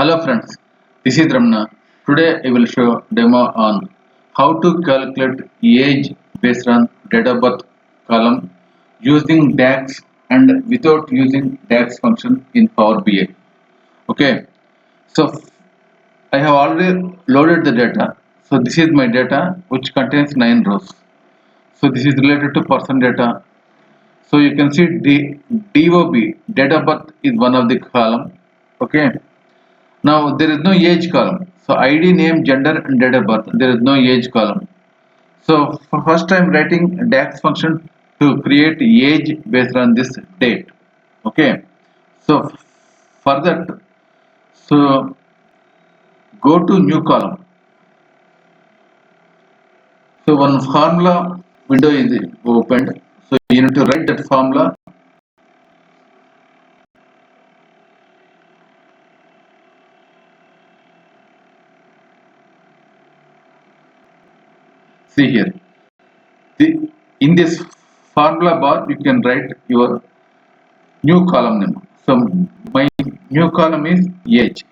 Hello friends, this is Ramna. Today I will show demo on how to calculate age based on date of birth column using DAX and without using DAX function in Power BI. Okay, so I have already loaded the data. So this is my data which contains 9 rows. So this is related to person data. So you can see DOB, date of birth is one of the column. Okay. Now there is no age column. So ID, name, gender and date of birth. There is no age column. So first I am writing DAX function to create age based on this date. Okay. So for that, so go to new column. So one formula window is opened. So you need to write that formula. See here. In this formula bar, you can write your new column name. So my new column is age.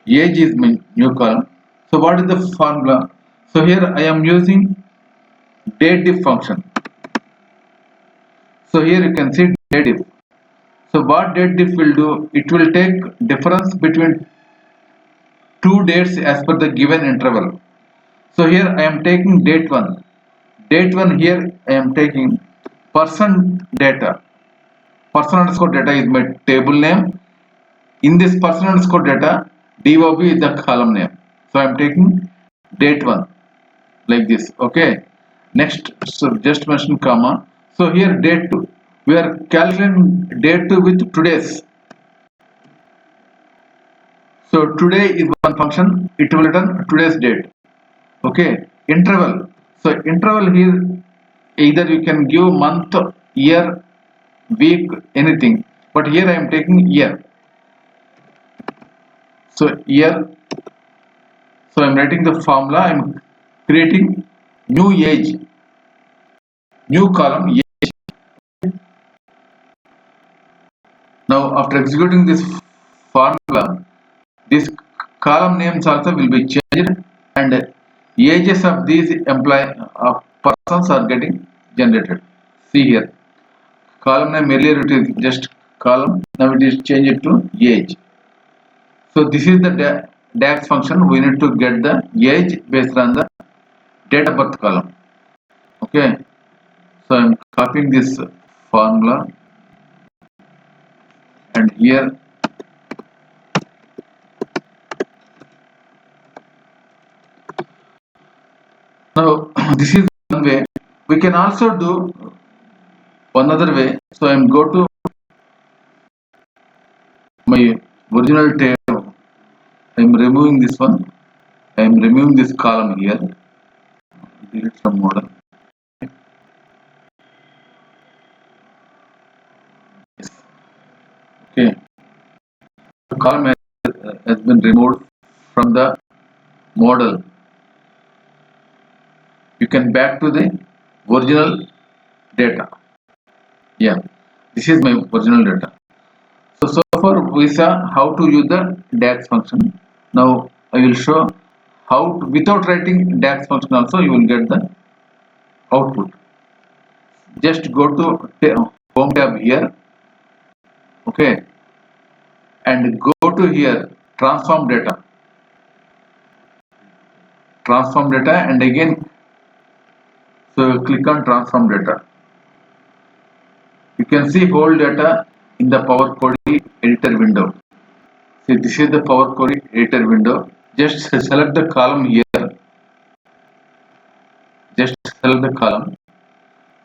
Age is my new column. So what is the formula? So here I am using DATEDIFF function. So here you can see DATEDIFF. So what DATEDIFF will do? It will take difference between two dates as per the given interval. So here I am taking date 1. Date 1 here I am taking person data. Person underscore data is my table name. In this person underscore data, DOB is the column name. So I am taking date 1 like this. Okay. Next, so just mention comma. So here date 2. We are calculating date 2 with today's. So today is one function. It will return today's date. Okay. Interval. So interval here either you can give month, year, week, anything. But here I am taking year. So year. So I am writing the formula. I am creating new age, new column age. Now after executing this formula, this column names also will be changed and ages of these persons are getting generated. See here, column name earlier it is just column. Now it is changed to age. So this is the DAX function. We need to get the age based on the date of birth column. Okay. So I am copying this formula and here now this is one way. We can also do one other way. So I am go to my original table. I am removing this one. I am removing this column here. Delete from model. Okay. The column has been removed from the model. You can back to the original data. Yeah, this is my original data. So far we saw how to use the DAX function. Now I will show how to, without writing DAX function also you will get the output. Just go to home tab here. Okay, and go to here transform data and again so click on transform data. You can see whole data in the Power Query editor window. See, this is the Power Query editor window. Just select the column here. Just select the column.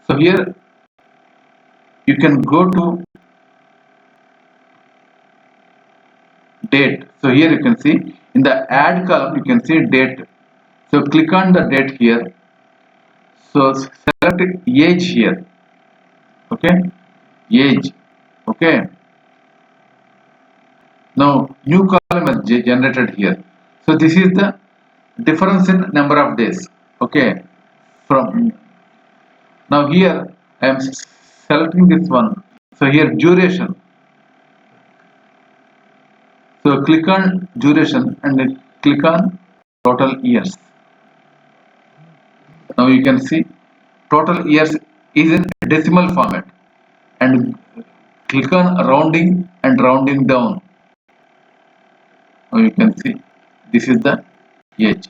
So here you can go to date. So here you can see in the add column you can see date. So click on the date here. So select age here. Okay, age. Okay. Now new column is generated here. So this is the difference in number of days. Okay. From now here I am selecting this one. So here duration. So click on duration and then click on total years. Now you can see total years is in decimal format, and click on rounding and rounding down. Now you can see this is the age.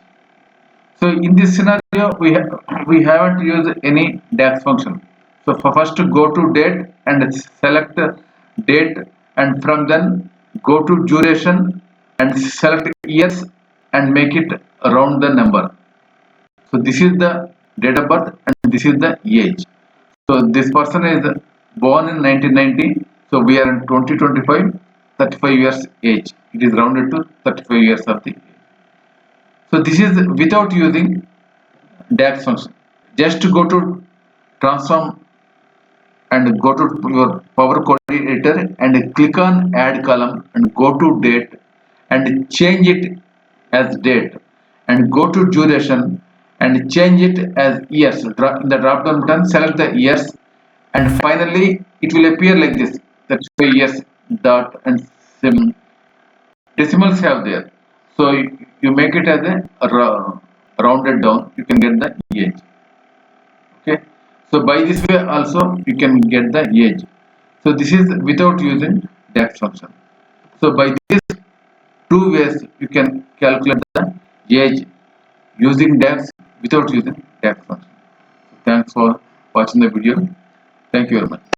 So in this scenario we haven't used any DAX function. So first go to date and select date, and from then go to duration and select years and make it round the number. So this is the date of birth and this is the age. So this person is born in 1990. So we are in 2025, 35 years age. It is rounded to 35 years of the age. So this is without using DAX function. Just go to transform and go to your power code editor and click on add column and go to date and change it as date, and go to duration and change it as years. In the drop down button select the years, and finally it will appear like this, that's why years dot and sim decimals have there. So you make it as a rounded down, you can get the age. Okay, so by this way also you can get the age. So this is without using DAX function. So by these two ways you can calculate the age using DAX without using DAX function. Thanks for watching the video. Thank you very much.